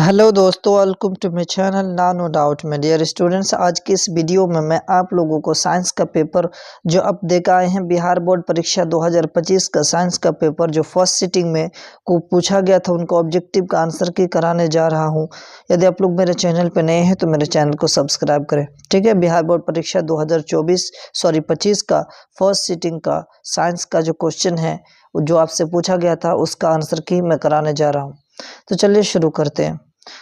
Hello दोस्तों, welcome to my channel नानो doubt में। डियर स्टूडेंट्स, आज की इस वीडियो में मैं आप लोगों को साइंस का पेपर जो अब देकर आए हैं बिहार बोर्ड परीक्षा 2025 का साइंस का पेपर जो फर्स्ट सिटिंग में को पूछा गया था उनको ऑब्जेक्टिव का आंसर की कराने जा रहा हूं। यदि आप लोग मेरे चैनल पर नए हैं तो मेरे चैनल को सब्सक्राइब करें, ठीक है। बिहार बोर्ड परीक्षा 2025 का फर्स्ट सिटिंग का साइंस का जो क्वेश्चन है जो आपसे पूछा गया था उसका आंसर की मैं कराने जा रहा हूँ। तो चलिए शुरू करते हैं।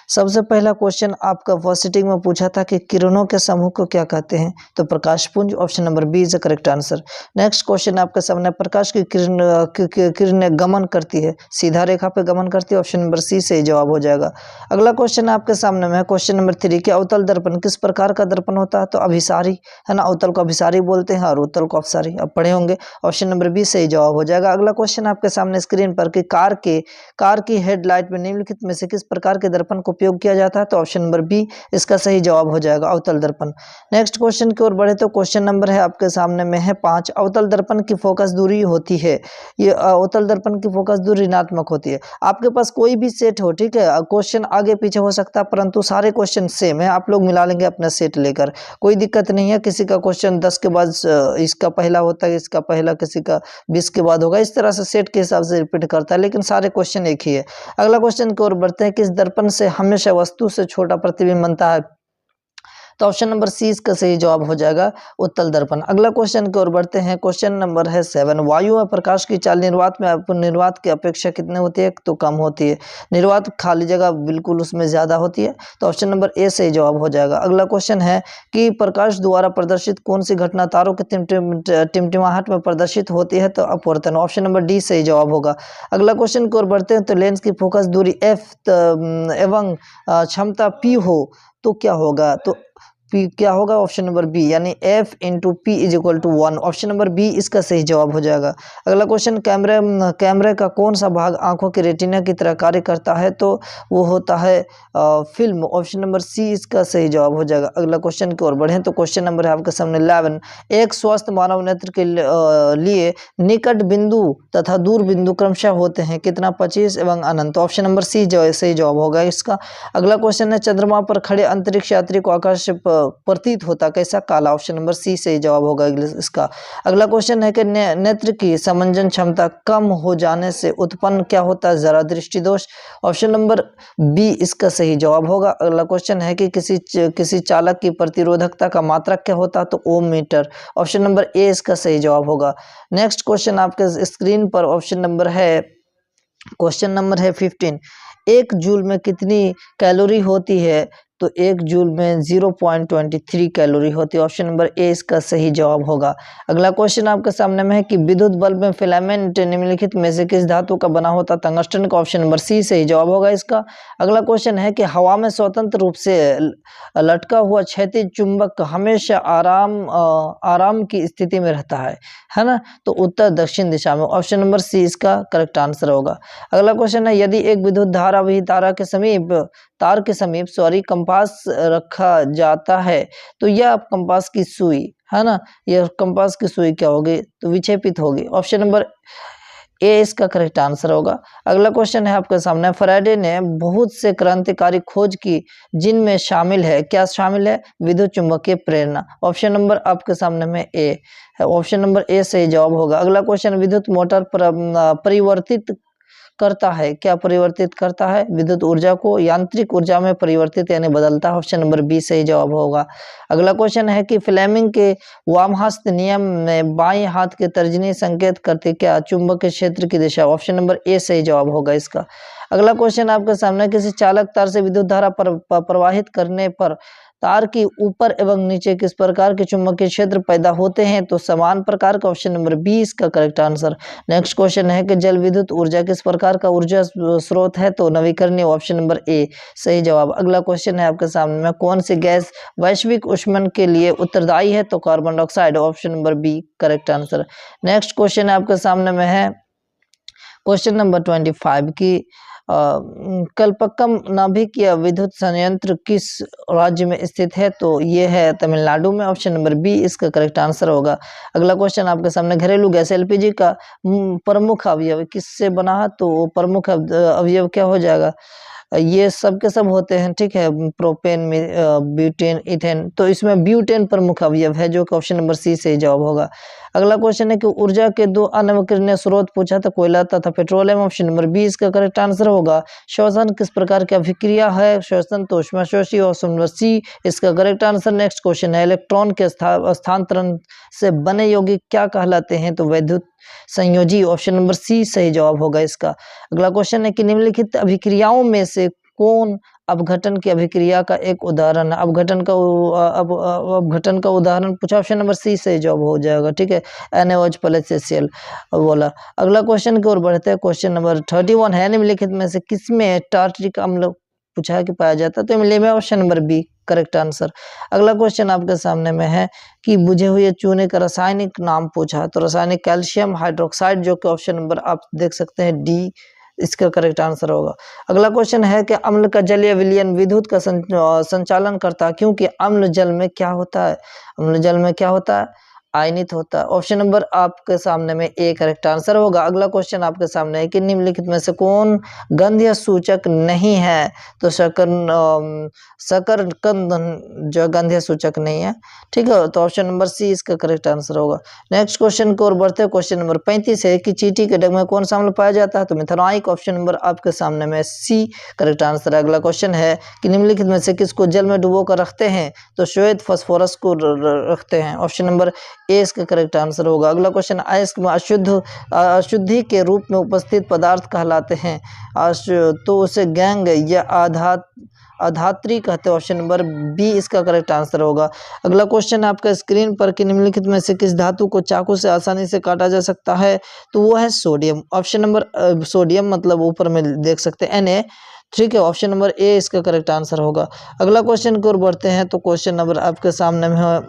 सबसे पहला क्वेश्चन आपका फर्स्ट सिटिंग में पूछा था कि किरणों के समूह को क्या कहते हैं, तो प्रकाशपुंज। Option number B is the correct answer. Next question आपके सामने, प्रकाश की किरणें गमन करती है, सीधा रेखा पे गमन करती है। ऑप्शन नंबर सी सही जवाब हो जाएगा। अगला क्वेश्चन आपके सामने में है क्वेश्चन नंबर 3 कि अवतल दर्पण किस प्रकार का दर्पण होता है, तो अभिसारी है ना। अवतल को अभिसारी बोलते हैं और उत्तल को अपसारी, अब पढ़े होंगे। ऑप्शन नंबर बी सही जवाब हो जाएगा। अगला क्वेश्चन आपके सामने स्क्रीन पर कि कार की हेडलाइट में निम्नलिखित में से किस प्रकार के दर्पण का उपयोग किया जाता है, तो ऑप्शन नंबर बी इसका सही जवाब हो जाएगा, अवतल दर्पण। नेक्स्ट क्वेश्चन की ओर बढ़े तो क्वेश्चन नंबर है आपके सामने में है 5। अवतल दर्पण की फोकस दूरी होती है, ये अवतल दर्पण की फोकस दूरी ऋणात्मक होती है। आपके पास कोई भी सेट हो, ठीक है, क्वेश्चन आगे पीछे हो सकता है परंतु सारे क्वेश्चन सेम है, आप लोग मिला लेंगे अपना सेट लेकर, कोई दिक्कत नहीं है। किसी का क्वेश्चन 10 के बाद इसका पहला होता है, इसका पहला किसी का 20 के बाद होगा, इस तरह से सेट के हिसाब से रिपीट करता है, लेकिन सारे क्वेश्चन एक ही है। अगला क्वेश्चन की ओर बढ़ते हैं, किस दर्पण से हमेशा वस्तु से छोटा प्रतिबिंब बनता है, तो ऑप्शन नंबर सी इसका सही जवाब हो जाएगा, उत्तल दर्पण। अगला क्वेश्चन की ओर बढ़ते हैं, क्वेश्चन नंबर है 7। वायु में प्रकाश की चाल निर्वात में निर्वात की अपेक्षा कितने होती है, तो कम होती है। निर्वात खाली जगह बिल्कुल उसमें ज्यादा होती है, तो ऑप्शन नंबर ए सही जवाब हो जाएगा। अगला क्वेश्चन है कि प्रकाश द्वारा प्रदर्शित कौन सी घटना तारों के टिमटिमाहट में प्रदर्शित होती है, तो अपवर्तन। ऑप्शन नंबर डी सही जवाब होगा। अगला क्वेश्चन की ओर बढ़ते हैं, तो लेंस की फोकस दूरी एफ एवं क्षमता पी हो तो क्या होगा, तो पी क्या होगा, ऑप्शन नंबर बी यानी F into P is equal to 1। Option number B इसका सही जवाब हो जाएगा। अगला क्वेश्चन, कैमरे का कौन सा भाग आंखों के रेटिना की तरह कार्य करता है, तो वो होता है फिल्म। ऑप्शन नंबर सी इसका सही जवाब हो जाएगा। अगला क्वेश्चन की ओर बढ़े तो क्वेश्चन नंबर है आपके सामने 11। एक स्वस्थ मानव नेत्र के लिए निकट बिंदु तथा दूर बिंदु क्रमशः होते हैं कितना, 25 एवं अनंत। ऑप्शन नंबर सी सही जवाब होगा इसका। अगला क्वेश्चन है, चंद्रमा पर खड़े अंतरिक्ष यात्री को आकाश प्रतीत होता कैसा, काला। ऑप्शन नंबर सी सही जवाब होगा इसका। अगला क्वेश्चन है कि नेत्र की समंजन क्षमता कम हो जाने से उत्पन्न क्या होता है, जरा दृष्टि दोष। ऑप्शन नंबर बी इसका सही जवाब होगा। अगला क्वेश्चन है कि किसी चालक की प्रतिरोधकता का मात्रक क्या होता है, तो ओम मीटर। ऑप्शन नंबर ए इसका सही जवाब होगा। नेक्स्ट क्वेश्चन आपके स्क्रीन पर ऑप्शन नंबर है क्वेश्चन नंबर है 15। एक जूल में कितनी कैलोरी होती है, तो एक जूल में 0.23 कैलोरी होती है। ऑप्शन नंबर ए इसका सही जवाब होगा। अगला क्वेश्चन आपके सामने में है कि विद्युत बल्ब में फिलामेंट निम्नलिखित में से किस धातु का बना होता, टंगस्टन का। ऑप्शन नंबर सी सही जवाब होगा इसका। अगला क्वेश्चन है कि हवा में स्वतंत्र रूप से लटका हुआ क्षैतिज चुंबक हमेशा आराम की स्थिति में रहता है ना, तो उत्तर दक्षिण दिशा में। ऑप्शन नंबर सी इसका करेक्ट आंसर होगा। अगला क्वेश्चन है, यदि एक विद्युत धारा वही तार के समीप कंपास रखा जाता है तो यह कंपास की सुई है ना, यह कंपास की सुई क्या होगी, तो विक्षेपित होगी। ऑप्शन नंबर ए इसका करेक्ट आंसर होगा। अगला क्वेश्चन है आपके सामने, फैराडे ने बहुत से क्रांतिकारी खोज की जिनमें शामिल है, क्या शामिल है, विद्युत चुंबकीय प्रेरणा। ऑप्शन नंबर आपके सामने में ए है, ऑप्शन नंबर ए सही जवाब होगा। अगला क्वेश्चन, विद्युत मोटर परिवर्तित करता है, क्या परिवर्तित करता है, विद्युत ऊर्जा को यांत्रिक ऊर्जा में परिवर्तित यानी बदलता है। ऑप्शन नंबर बी सही जवाब होगा। अगला क्वेश्चन है कि फ्लेमिंग के वामहस्त नियम में बाएं हाथ के तर्जनी संकेत करते क्या, चुंबकीय क्षेत्र की दिशा। ऑप्शन नंबर ए सही जवाब होगा इसका। अगला क्वेश्चन आपके सामने, किसी चालक तार से विद्युत धारा प्रवाहित करने पर तार की ऊपर एवं नीचे किस प्रकार के चुंबकीय क्षेत्र पैदा होते हैं, तो समान प्रकार का। ऑप्शन नंबर बी इसका करेक्ट आंसर। नेक्स्ट क्वेश्चन है कि जल विद्युत ऊर्जा किस प्रकार का ऊर्जा स्रोत है, तो नवीकरणीय। ऑप्शन नंबर ए सही जवाब। अगला क्वेश्चन है आपके सामने में, कौन सी गैस वैश्विक ऊष्मन के लिए उत्तरदायी है, तो carbon dioxide. Option number B correct answer. Next question है आपके सामने में है क्वेश्चन नंबर 25 की कल्पक्कम नाभिकीय विद्युत संयंत्र किस राज्य में स्थित है, तो ये है तमिलनाडु में। ऑप्शन नंबर बी इसका करेक्ट आंसर होगा। अगला क्वेश्चन आपके सामने, घरेलू गैस एलपीजी का प्रमुख अवयव किससे बना है, तो प्रमुख अवयव क्या हो जाएगा, ये सब के सब होते हैं, ठीक है, प्रोपेन, ब्यूटेन, इथेन। तो इसमें ब्यूटेन प्रमुख अवयव है, जो कि ऑप्शन नंबर सी से जवाब होगा। अगला क्वेश्चन है कि ऊर्जा के दो अनवकरणीय स्रोत पूछा था, कोयला तथा पेट्रोलियम। ऑप्शन नंबर बी इसका करेक्ट आंसर होगा। श्वसन किस प्रकार की अभिक्रिया है? श्वसन तो ऊष्माशोषी। ऑप्शन नंबर सी इसका करेक्ट आंसर। नेक्स्ट क्वेश्चन है, इलेक्ट्रॉन के स्थानांतरण से बने यौगिक क्या कहलाते हैं? तो वैद्युत संयोजी। ऑप्शन नंबर सी सही जवाब होगा इसका। अगला क्वेश्चन है कि निम्नलिखित अभिक्रियाओं में से कौन अपघटन की अभिक्रिया का एक उदाहरण है? अपघटन का उदाहरण पूछा, ऑप्शन नंबर सी सही जवाब हो जाएगा, ठीक है, NaOH प्लस HCl बोला। अगला क्वेश्चन की ओर बढ़ते हैं। क्वेश्चन नंबर 31 है, निम्नलिखित में से किसमें टार्ट्रिक अम्ल पूछा है कि पाया जाता है? तो इनमें option number B correct answer. अगला क्वेश्चन आपके सामने में है कि बुझे हुए चूने का रासायनिक नाम पूछा है। तो रासायनिक कैल्शियम हाइड्रोक्साइड, जो कि ऑप्शन नंबर आप देख सकते हैं डी इसका करेक्ट आंसर होगा। अगला क्वेश्चन है कि अम्ल का जलीय विलयन विद्युत का संचालन करता है, क्योंकि अम्ल जल में क्या होता है? अम्ल जल में क्या होता है? आयनित होता है। ऑप्शन नंबर आपके सामने में ए करेक्ट आंसर होगा। अगला क्वेश्चन आपके सामने है कि निम्नलिखित में से कौन गंधीय सूचक नहीं है? तो शकरकंद जो गंधीय सूचक नहीं है, ठीक है, तो ऑप्शन नंबर सी इसका करेक्ट आंसर होगा। नेक्स्ट क्वेश्चन की ओर बढ़ते हैं। क्वेश्चन नंबर 35 है कि चींटी के डग में कौन सा अम्ल पाया जाता है? तो मिथेनॉइक। ऑप्शन नंबर आपके सामने में सी करेक्ट आंसर है। अगला क्वेश्चन है कि निम्नलिखित में से किसको जल में डुबो कर रखते हैं? तो श्वेत फास्फोरस को रखते हैं। ऑप्शन नंबर ए इसका करेक्ट आंसर होगा। अगला क्वेश्चन, अयस्क में अशुद्धि के रूप में उपस्थित पदार्थ कहलाते हैं, तो उसे गैंग या अधात्री कहते हैं। ऑप्शन नंबर बी इसका करेक्ट आंसर होगा। अगला क्वेश्चन आपका स्क्रीन पर कि निम्नलिखित में से किस धातु को चाकू से आसानी से काटा जा सकता है? तो वो है सोडियम। ऑप्शन नंबर सोडियम मतलब ऊपर में देख सकते हैं Na, ठीक है, ऑप्शन नंबर ए इसका करेक्ट आंसर होगा। अगला क्वेश्चन की ओर बढ़ते हैं। तो क्वेश्चन नंबर आपके सामने में है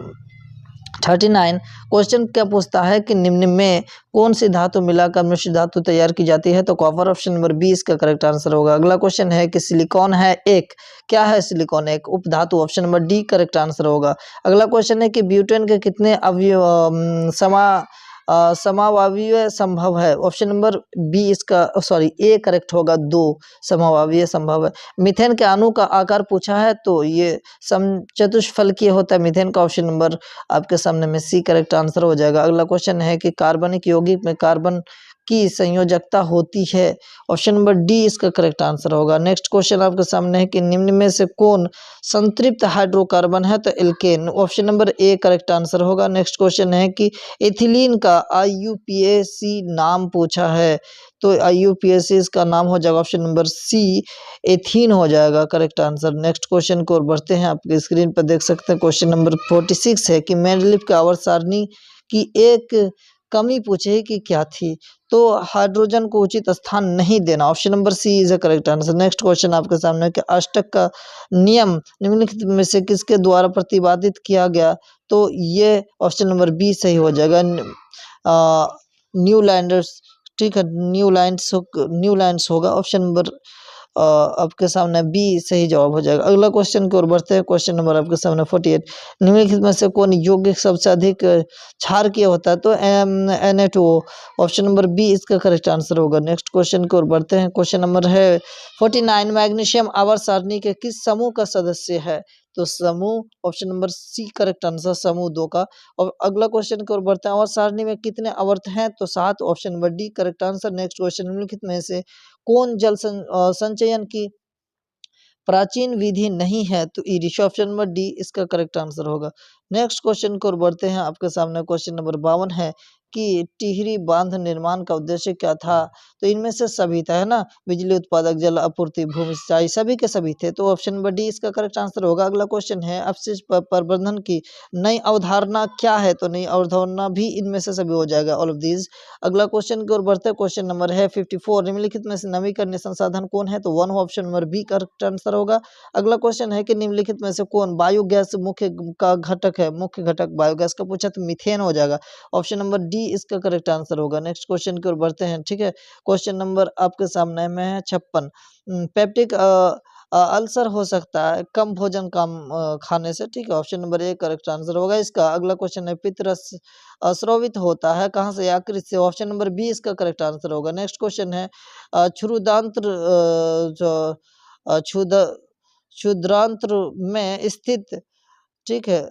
39। क्वेश्चन क्या पूछता है कि निम्न में कौन सी धातु मिलाकर मिश्र धातु तैयार की जाती है? तो कॉपर। ऑप्शन नंबर बी इसका करेक्ट आंसर होगा। अगला क्वेश्चन है कि सिलिकॉन है एक, क्या है सिलिकॉन? एक उपधातु। Option number D correct answer होगा। अगला क्वेश्चन है कि ब्यूटेन के कितने समावयव संभव है? ऑप्शन नंबर बी इसका ए करेक्ट होगा, 2 समावयव संभव है। मीथेन के अणु का आकार पूछा है, तो ये चतुष्फलकीय होता है मीथेन का। ऑप्शन नंबर आपके सामने में सी करेक्ट आंसर हो जाएगा। अगला क्वेश्चन है कि कार्बनिक यौगिक में कार्बन की संयोजकता होती है। ऑप्शन नंबर डी इसका करेक्ट आंसर होगा। नेक्स्ट क्वेश्चन आपके सामने है कि निम्न में से कौन संतृप्त हाइड्रोकार्बन है? तो alkane. Option number A correct answer होगा। नेक्स्ट क्वेश्चन है कि एथिलीन का IUPAC नाम पूछा है, तो IUPAC इसका नाम हो जाएगा ऑप्शन नंबर सी एथीन हो जाएगा करेक्ट आंसर। नेक्स्ट क्वेश्चन को और बढ़ते हैं। आपके स्क्रीन पर देख सकते हैं क्वेश्चन नंबर 46 है कि मेंडलीव के आवर्त सारणी की एक कमी पूछे कि क्या थी? तो हाइड्रोजन को उचित स्थान नहीं देना। Option number C is a correct answer. Next question आपके सामने है कि अष्टक का नियम निम्नलिखित में से किसके द्वारा प्रतिपादित किया गया? तो ये ऑप्शन नंबर बी सही हो जाएगा, न्यूलैंडर्स, ठीक है, न्यूलैंड्स होगा। ऑप्शन नंबर आपके सामने बी सही जवाब हो जाएगा। अगला क्वेश्चन की ओर बढ़ते हैं। क्वेश्चन नंबर आपके सामने 48, निम्नलिखित में से कौन यौगिक सबसे अधिक क्षारकीय होता है? तो Na2O। ऑप्शन नंबर बी इसका करेक्ट आंसर होगा। नेक्स्ट क्वेश्चन की ओर बढ़ते हैं। क्वेश्चन नंबर है 49, मैग्नीशियम आवर्त सारणी के किस समूह का सदस्य है? तो समूह, option number C correct answer, समूह 2 का। और अगला क्वेश्चन की ओर बढ़ते हैं। आवर्त सारणी में कितने आवर्त हैं? तो 7। Option number D correct answer. Next question, निम्नलिखित में से कौन जल संचयन की प्राचीन विधि नहीं है? तो ईरिश। ऑप्शन नंबर डी इसका करेक्ट आंसर होगा। नेक्स्ट क्वेश्चन को बढ़ते हैं। आपके सामने क्वेश्चन नंबर 52 है कि टिहरी बांध निर्माण का उद्देश्य क्या था? तो इनमें से सभी था, है ना, बिजली उत्पादक, जल आपूर्ति, भूमि सिंचाई, सभी के सभी थे, तो ऑप्शन नंबर डी इसका करेक्ट आंसर होगा। अगला क्वेश्चन है अपशिष्ट प्रबंधन की नई अवधारणा क्या है? तो नई अवधारणा भी इनमें से सभी हो जाएगा, ऑल ऑफ दीज। अगला क्वेश्चन की ओर बढ़ते हैं। क्वेश्चन नंबर है 54, निम्नलिखित में से नवीकरणीय संसाधन कौन है? तो 1 option number B correct answer होगा। अगला क्वेश्चन है कि निम्नलिखित में से कौन बायोगैस मुख्य का घटक है? मुख्य घटक बायोगैस का पूछा तो मीथेन हो जाएगा। ऑप्शन नंबर डी इसका करेक्ट आंसर होगा। नेक्स्ट क्वेश्चन की ओर बढ़ते हैं, ठीक है। क्वेश्चन नंबर आपके सामने में है 56, पेप्टिक अल्सर हो सकता है कम भोजन कम खाने से, ठीक है, option number A correct answer होगा इसका। अगला क्वेश्चन है पित्तरस स्रावित होता है कहाँ से? यकृत से। ऑप्शन नंबर बी इसका करेक्ट आंसर होगा। नेक्स्ट क्वेश्चन है क्षुरुदांत्र जो क्षुद्रांत्र में स्थित, ठीक है,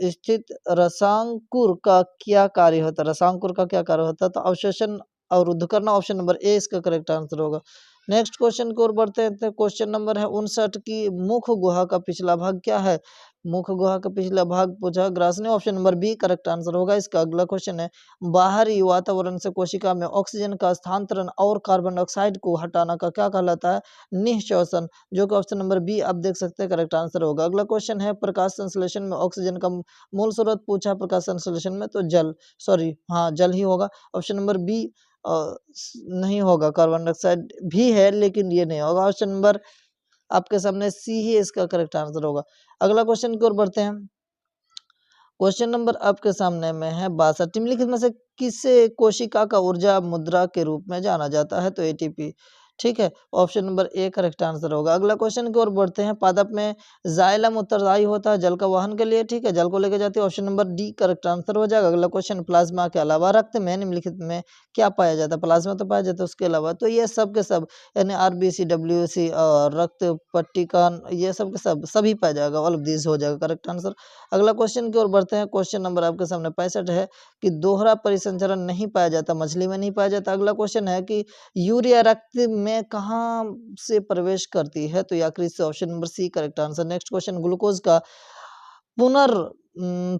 स्थित रसांकुर का क्या कार्य होता है? रसांकुर का क्या कार्य होता है? तो अवशोषण अवरुद्ध करना। ऑप्शन नंबर ए इसका करेक्ट आंसर होगा। नेक्स्ट क्वेश्चन की ओर बढ़ते हैं। तो क्वेश्चन नंबर है 59 की मुख गुहा का पिछला भाग क्या है? मुख गुहा का पिछला भाग पूछा ग्रासनी। Option number B correct answer होगा इसका। अगला क्वेश्चन है बाहरी वातावरण से कोशिका में ऑक्सीजन का स्थानांतरण और कार्बन डाइऑक्साइड को हटाना का क्या कहलाता है? निःश्वसन, जो कि ऑप्शन नंबर बी आप देख सकते हैं करेक्ट आंसर होगा। अगला क्वेश्चन है प्रकाश संश्लेषण में ऑक्सीजन का मूल स्रोत पूछा प्रकाश संश्लेषण में, तो जल, सॉरी हाँ जल ही होगा। ऑप्शन नंबर बी नहीं होगा, कार्बन डाइऑक्साइड भी है लेकिन ये नहीं होगा। ऑप्शन नंबर आपके सामने सी ही इसका करेक्ट आंसर होगा। अगला क्वेश्चन की ओर बढ़ते हैं। क्वेश्चन नंबर आपके सामने में है 62, निम्नलिखित में से किसे कोशिका का ऊर्जा मुद्रा के रूप में जाना जाता है? तो एटीपी, ठीक है, option number A correct answer होगा। अगला क्वेश्चन की ओर बढ़ते हैं। पादप में जाइलम उत्तरदायी होता है जल का वहन के लिए, ठीक है, जल को लेकर जाती है। Option number D correct answer हो जाएगा। अगला क्वेश्चन प्लाज्मा के अलावा रक्त में निम्नलिखित में क्या पाया जाता है? प्लाज्मा तो पाया जाता है, उसके अलावा तो ये सब के सब यानी आरबीसी, डब्ल्यूसी और रक्त पट्टिकान, ये सब के सब सभी पाया जाएगा। ऑल ऑफ दिस हो जाएगा करेक्ट आंसर। अगला क्वेश्चन की ओर बढ़ते हैं। क्वेश्चन नंबर आपके सामने 65 है कि दोहरा परिसंचरण नहीं पाया जाता, मछली में नहीं पाया जाता। अगला क्वेश्चन है कि यूरिया रक्त में कहाँ से प्रवेश करती है? तो यकृत से, option number C correct answer. Next question glucose का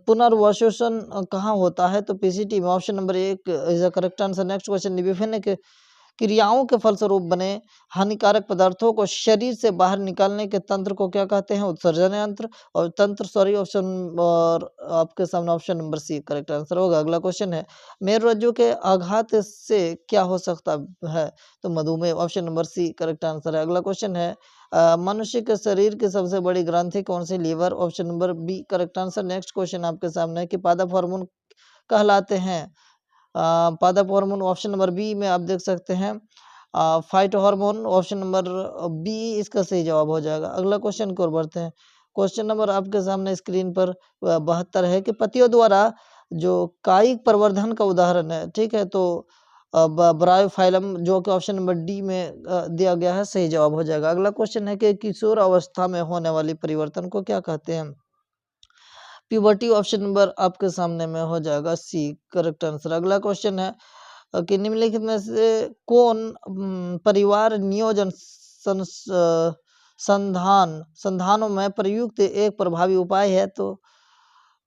पुनर्वशोषण कहाँ होता है? तो पीसीटी में, ऑप्शन नंबर एक is the correct answer. Next question विभिन्न के क्रियाओं के फलस्वरूप बने हानिकारक पदार्थों को शरीर से बाहर निकालने के तंत्र को क्या कहते हैं? उत्सर्जन यंत्र और तंत्र, सॉरी ऑप्शन, और आपके सामने option number C correct answer होगा। अगला क्वेश्चन है मेरुरज्जु के आघात से क्या हो सकता है? तो मधुमेह, option number C correct answer है। अगला क्वेश्चन है मनुष्य के शरीर की सबसे बड़ी ग्रंथि कौन सी? Liver, option number B correct answer. Next question आपके सामने है कि पादप हार्मोन कहलाते हैं? पादप हार्मोन, ऑप्शन नंबर बी में आप देख सकते हैं phytohormone, option number B इसका सही जवाब हो जाएगा। अगला क्वेश्चन की ओर बढ़ते हैं। क्वेश्चन नंबर आपके सामने स्क्रीन पर 72 है कि पतियों द्वारा जो कायिक प्रवर्धन का उदाहरण है, ठीक है, तो ब्रायोफाइलम, जो कि ऑप्शन नंबर डी में दिया गया है, सही जवाब हो जाएगा। अगला क्वेश्चन है कि किशोर अवस्था में होने वाली परिवर्तन को क्या कहते हैं? प्यूबर्टी, ऑप्शन नंबर आपके सामने में हो जाएगा सी करेक्ट आंसर। अगला क्वेश्चन है कि निम्नलिखित में से कौन परिवार नियोजन संधानों में प्रयुक्त एक प्रभावी उपाय है? तो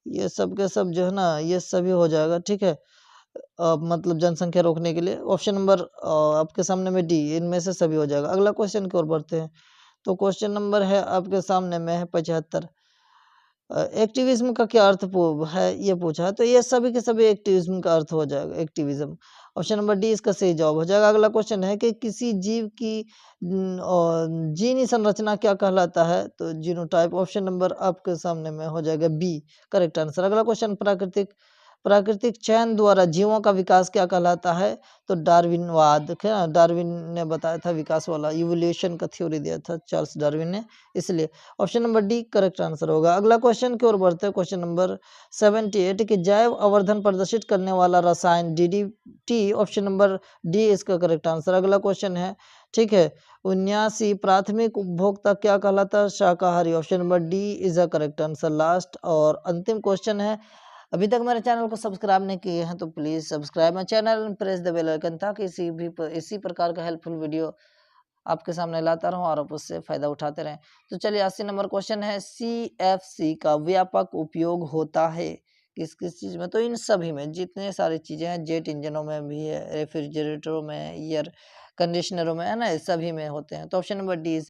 ये सब के सब जो है ना, ये सभी हो जाएगा, ठीक है, मतलब जनसंख्या रोकने के लिए। ऑप्शन नंबर आपके सामने में डी, इनमें से सभी हो जाएगा। अगला क्वेश्चन की ओर बढ़ते हैं। तो क्वेश्चन नंबर है आपके सामने में है 75, एक्टिविज्म का क्या अर्थ है ये पूछा है, तो ये सभी के सभी एक्टिविज्म का अर्थ हो जाएगा एक्टिविज्म। ऑप्शन नंबर डी इसका सही जवाब हो जाएगा। अगला क्वेश्चन है कि किसी जीव की जीनी संरचना क्या कहलाता है? तो जीनोटाइप, ऑप्शन नंबर आपके सामने में हो जाएगा बी करेक्ट आंसर। अगला क्वेश्चन प्राकृतिक चयन द्वारा जीवों का विकास क्या कहलाता है? तो डार्विनवाद, डार्विन ने बताया था विकास वाला, इवोल्यूशन का थ्योरी दिया था चार्ल्स डार्विन ने, इसलिए option number D correct answer होगा। अगला क्वेश्चन की ओर बढ़ते हैं। क्वेश्चन नंबर 78 कि जैव आवर्धन प्रदर्शित करने वाला रसायन डीडीटी, ऑप्शन नंबर डी इसका करेक्ट आंसर। अगला क्वेश्चन है, ठीक है, 79 प्राथमिक उपभोक्ता क्या कहलाता है? शाकाहारी, option number D is a correct answer. Last और अंतिम क्वेश्चन है, अभी तक मेरे चैनल को सब्सक्राइब नहीं किए हैं तो please subscribe my channel and press the bell icon, ताकि इसी प्रकार का हेल्पफुल वीडियो आपके सामने लाता रहूं और आप उससे फायदा उठाते रहें। तो चलिए 80 नंबर क्वेश्चन है CFC का व्यापक उपयोग होता है किस किस चीज में? तो इन सभी में, जितने सारी चीजें हैं, जेट इंजनों में भी है, रेफ्रिजरेटरों में, एयर कंडीशनरों में, है ना, सभी में होते हैं। तो ऑप्शन नंबर डी